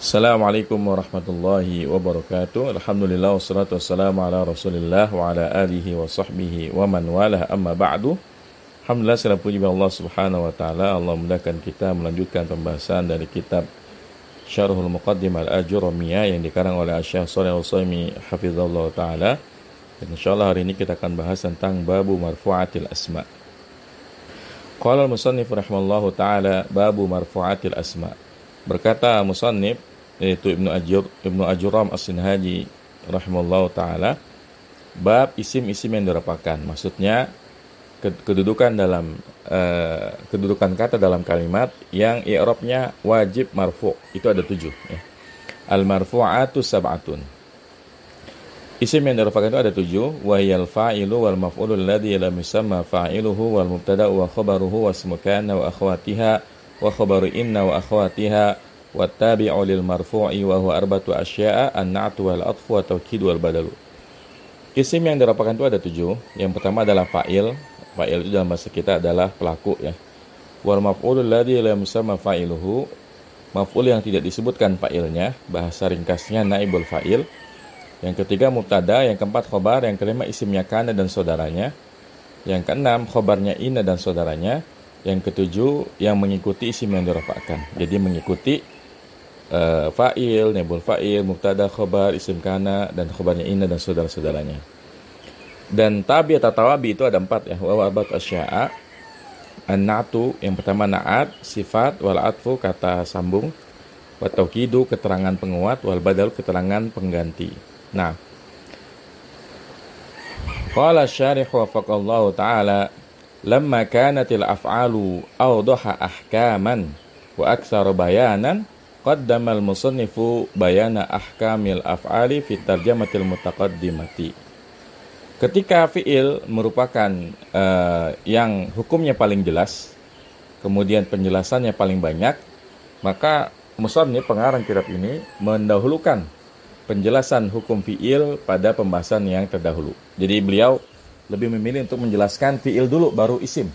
Assalamualaikum warahmatullahi wabarakatuh. Alhamdulillah wassalatu wassalamu ala Rasulillah wa ala alihi wa sahbihi wa man walah, amma ba'du. Alhamdulillah, segala puji bagi Allah Subhanahu wa taala. Allah mudahkan kita melanjutkan pembahasan dari kitab Syarhul Muqaddimah Al-Ajurramiyah yang dikarang oleh Syekh Shalih Al-Utsaimin hafizallahu taala. Dan insyaallah hari ini kita akan bahas tentang babu marfu'atil asma. Qala al-musannif rahimallahu taala babu marfu'atil asma. Berkata musannif, yaitu Ibnu Ajurram As-Sinhaji rahimallahu taala, bab isim-isim yang dirapakan. Maksudnya kedudukan dalam kedudukan kata dalam kalimat yang i'rabnya wajib marfu'. Itu ada 7 ya. Al-marfu'atu sab'atun. Isim yang dirapakan itu ada 7, wa hiyal fa'ilu wal maf'ulu alladhi lam yusamma fa'iluhu wal mubtada'u wa khabaruhu wa ismu kana wa akhwatiha wa khabaru inna wa akhwatiha wa tabi'u lil marfu'i wa huwa arba'atu asya'a an-na'tu wal atfu wa tawkid wal badalu. Isim yang dirapakan itu ada 7. Yang pertama adalah fa'il. Fa'il itu dalam bahasa kita adalah pelaku ya. Wal maf'ulul ladzi lam yusamma fa'iluhu, maf'ul yang tidak disebutkan fa'ilnya, bahasa ringkasnya naibul fa'il. Yang ketiga mubtada, yang keempat khobar, yang kelima isimnya kana dan saudaranya. Yang keenam khobarnya inna dan saudaranya. Yang ketujuh yang mengikuti isim yang dirafa'kan. Jadi mengikuti fa'il, naibul fa'il, mubtada, khobar, isim kana, dan khobarnya inna dan saudara-saudaranya. Dan tabi atau tawabi itu ada 4 ya. Wa arba'atu asya'a. An-na'tu, yang pertama na'at, sifat, wal atfu, kata sambung, wa taukidu, keterangan penguat, wal badal, keterangan pengganti. Nah, qala syarih wafaqallahu ta'ala, lamma kanatil af'alu awdaha ahkaman wa aksara bayanan qaddama al-musannifu bayana ahkamil af'ali fi tarjamatil mutaqaddimati. Ketika fi'il merupakan yang hukumnya paling jelas, kemudian penjelasannya paling banyak, maka musannif pengarang kitab ini mendahulukan penjelasan hukum fi'il pada pembahasan yang terdahulu. Jadi beliau lebih memilih untuk menjelaskan fi'il dulu baru isim.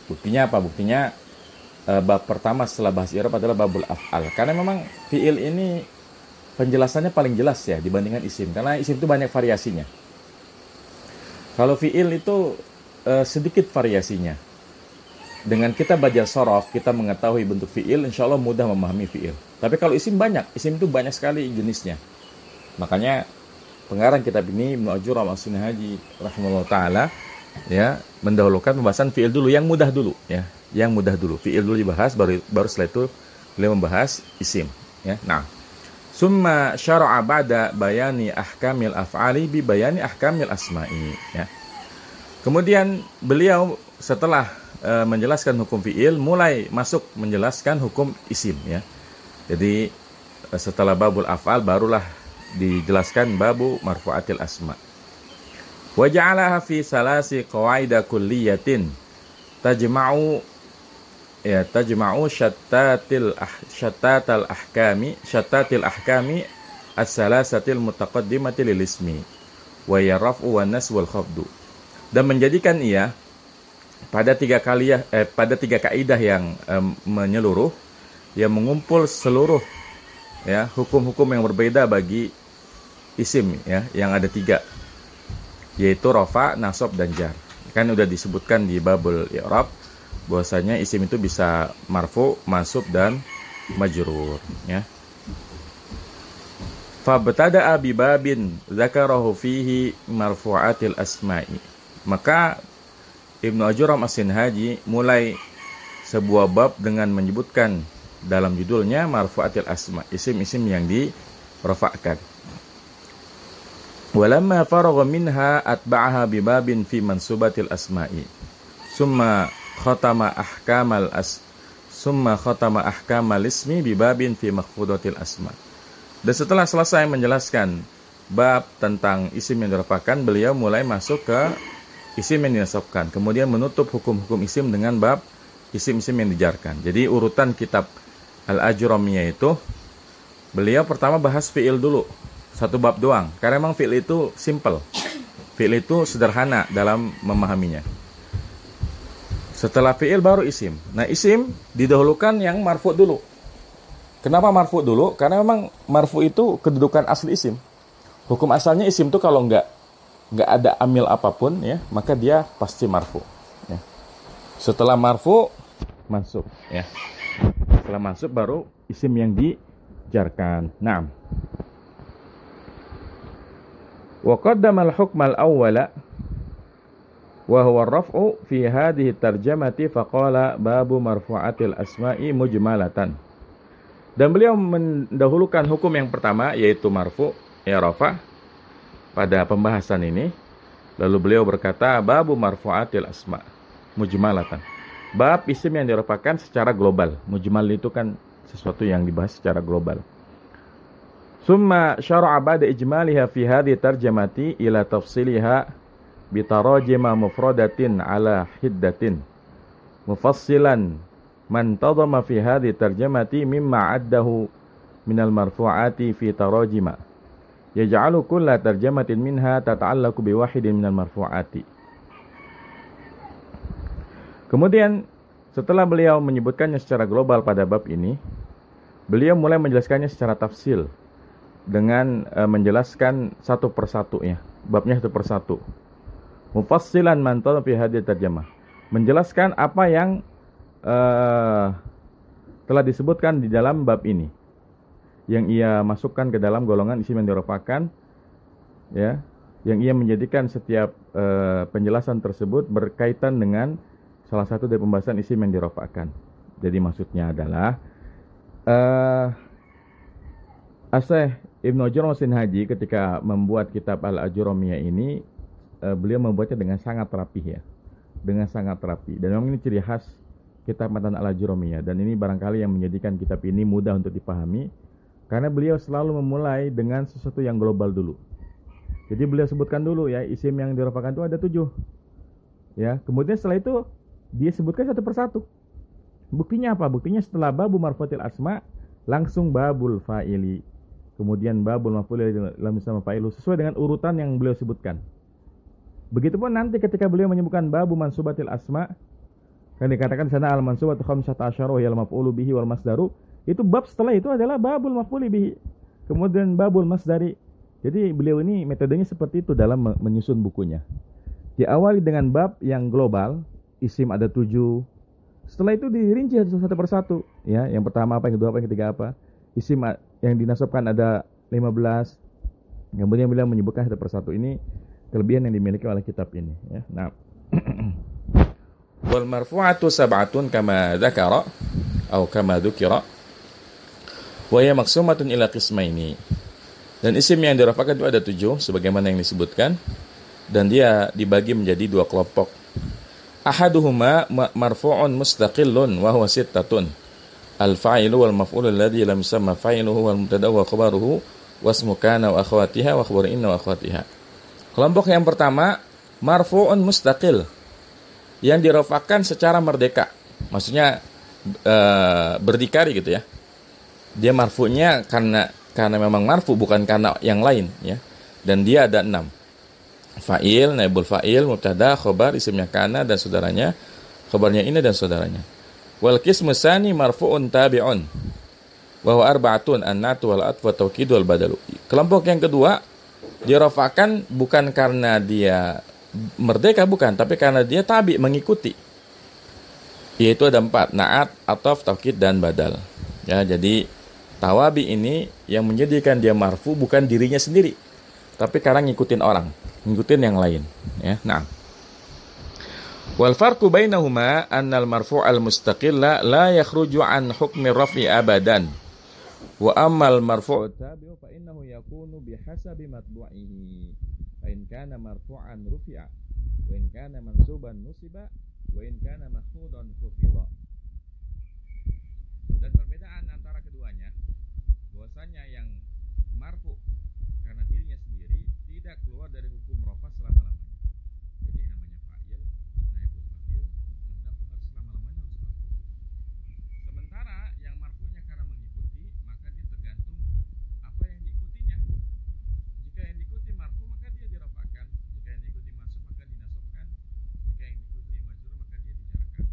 Buktinya apa? Buktinya bab pertama setelah bahas i'rab adalah babul af'al. Karena memang fi'il ini penjelasannya paling jelas ya dibandingkan isim. Karena isim itu banyak variasinya. Kalau fi'il itu sedikit variasinya. Dengan kita belajar shorof, kita mengetahui bentuk fi'il, insya Allah mudah memahami fi'il. Tapi kalau isim banyak, isim itu banyak sekali jenisnya. Makanya pengarang kitab ini Ibnu Ajurram As-Sinhaji rahimahullah taala ya mendahulukan pembahasan fi'il dulu, yang mudah dulu ya, yang mudah dulu. Fi'il dulu dibahas, baru setelah itu beliau membahas isim ya. Nah, summa syara'a ba'da bayani ahkamil af'ali bi bayani ahkamil asma'i ya. Kemudian beliau setelah menjelaskan hukum fi'il mulai masuk menjelaskan hukum isim ya. Jadi setelah babul af'al barulah dijelaskan babu marfu'atil asma. Wa ja'alaha fi salasi qawaida kulliyatin tajma'u syattatil ahkami as-salasatil mutaqaddimati lil ismi wa yarfa'u wan nas wal khafdu. Dan menjadikan ia pada 3 kaidah yang menyeluruh, yang mengumpul seluruh ya hukum-hukum yang berbeda bagi isim ya, yang ada 3, yaitu rafa, nasab dan jar. Kan udah disebutkan di babul i'rab bahwasanya isim itu bisa marfu, mansub dan majrur ya. Fa batadaa bi babin dzakarahu fihi marfu'atil asma'i. Maka Ibnu Ajurram As-Sinhaji mulai sebuah bab dengan menyebutkan dalam judulnya marfu'atil asma, isim-isim yang dirafa'kan. Walamma faragha minha atba'aha bi babin fi mansubatil asma'i. Summa khatama ahkamal ismi bi babin fi makhfudatil asma. Dan setelah selesai menjelaskan bab tentang isim yang dirafa'kan, beliau mulai masuk ke isim yang dinasabkan. Kemudian menutup hukum-hukum isim dengan bab isim-isim yang dijarkan. Jadi urutan kitab Al-Ajurramiyah itu beliau pertama bahas fi'il dulu, 1 bab doang. Karena memang fi'il itu simple. Fi'il itu sederhana dalam memahaminya. Setelah fi'il baru isim. Nah, isim didahulukan yang marfu' dulu. Kenapa marfu dulu? Karena memang marfu itu kedudukan asli isim. Hukum asalnya isim itu kalau nggak ada amil apapun ya, maka dia pasti marfu. Ya. Setelah marfu mansub. Ya. Setelah mansub baru isim yang dijarkan. Naam. Wa qaddama al-hukma al-awwala wa huwa ar-raf'u fi hadhihi tarjamati faqala babu marfu'atil asma'i mujmalatan. Dan beliau mendahulukan hukum yang pertama yaitu marfu, ya rafa pada pembahasan ini. Lalu beliau berkata babu marfu'atil asma' mujmalatan. Bab isim yang dirafakan secara global. Mujmal itu kan sesuatu yang dibahas secara global. Summa syara'a ba'da ijmaliha fi hadhihi tarjamati ila tafsiliha bi tarajima mufradatin ala hiddatin mufassilan man tadama fi hadhihi tarjamati mimma addahu minal marfu'ati fi tarajima yaj'alu kulla tarjamatin minha tata'allaqu bi wahidin minal marfu'ati. Kemudian setelah beliau menyebutkannya secara global pada bab ini, beliau mulai menjelaskannya secara tafsil dengan menjelaskan satu persatu ya, babnya satu persatu. Mufassilan man tadama fi hadhihi tarjamah, menjelaskan apa yang telah disebutkan di dalam bab ini yang ia masukkan ke dalam golongan isim yang dirafakan ya, yang ia menjadikan setiap penjelasan tersebut berkaitan dengan salah satu dari pembahasan isim yang dirafakan. Jadi maksudnya adalah Asy Ibnu Ajurrusin Haji ketika membuat kitab Al-Ajurrumiyah ini beliau membuatnya dengan sangat rapih ya, dengan sangat rapi, dan memang ini ciri khas kitab Matan Al-Ajurrumiyah, dan ini barangkali yang menjadikan kitab ini mudah untuk dipahami karena beliau selalu memulai dengan sesuatu yang global dulu. Jadi beliau sebutkan dulu ya, isim yang dirafakan itu ada 7 ya, kemudian setelah itu dia sebutkan satu persatu. Buktinya apa? Buktinya setelah babu marfu'atil asma langsung babul fa'ili, kemudian babul maf'ul lam yusamma fa'ilu, sesuai dengan urutan yang beliau sebutkan. Begitupun nanti ketika beliau menyebutkan babu mansubatil asma, kan dikatakan di sana al mansubatu khamsata asyara wa al maf'ulu bihi wal masdaru, itu bab setelah itu adalah babul maf'uli bihi, kemudian babul masdari. Jadi beliau ini metodenya seperti itu dalam menyusun bukunya. Diawali dengan bab yang global, isim ada 7. Setelah itu dirinci satu persatu ya, yang pertama apa, yang kedua apa, yang ketiga apa. Isim yang dinasabkan ada 15. Kemudian beliau menyebutkan satu persatu. Ini kelebihan yang dimiliki oleh kitab ini ya. Nah, wal marfu'atu sab'atun kama dzakara atau kama dzukira wa hiya maqsumatun ila qismaini. Dan isim yang dirafakan itu ada 7 sebagaimana yang disebutkan, dan dia dibagi menjadi 2 kelompok. Ahaduhuma marfu'un mustaqillun wa huwa sittatun. Al-fa'ilu wal maf'ulu alladhi lam yusamma fa'iluhu wal mubtada wa khabaruhu wasmu kana wa akhawatiha wa khabaru inna wa akhawatiha. Kelompok yang pertama marfu'un mustaqil, yang dirafakan secara merdeka. Maksudnya berdikari gitu ya. Dia marfu'nya karena memang marfu, bukan karena yang lain ya. Dan dia ada 6. Fa'il, naibul fa'il, mubtada, khobar, isimnya kana dan saudaranya, khobarnya ini dan saudaranya. Wal qismu tsani marfu'un tabi'un wa huwa arba'atun an-natu wal atfu wa tawkid wal badalu. Kelompok yang kedua dirafakan bukan karena dia merdeka, bukan, tapi karena dia tabi, mengikuti. Yaitu ada 4, na'at, ataf, tawkid dan badal. Ya, jadi tawabi ini yang menjadikan dia marfu bukan dirinya sendiri, tapi karena ngikutin orang, ngikutin yang lain ya. Nah, wal farqu bainahuma annal marfu'al mustaqilla la yakhruju an hukmi raf'i abadan wa ammal marfu'u tabi'u fa innahu yakunu bihasabi matbu'ihi fa in kana marfu'an rufi'a wa in kana mansuban nusiba wa in kana mahfudan khufida. Dan perbedaan antara keduanya bahwasanya yang marfu karena dirinya sendiri tidak keluar dari hukum rafa selama-lamanya. Jadi namanya fa'il, naibul fa'il, mubtada, selama-lamanya harus marfu. Sementara yang marfu'nya karena mengikuti, maka dia tergantung apa yang diikutinya. Jika yang diikuti marfu, maka dia dirafakan. Jika yang diikuti masuk, maka dinasabkan. Jika yang diikuti majrur, maka dia dijarkan.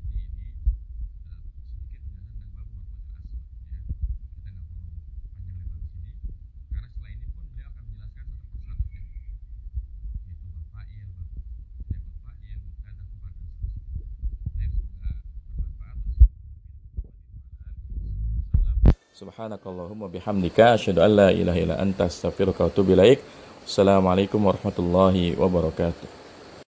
Jadi ini Subhanakallahumma bihamdika asyhadu an la ilaha illa anta astaghfiruka wa atubu ilaik. Assalamualaikum warahmatullahi wabarakatuh.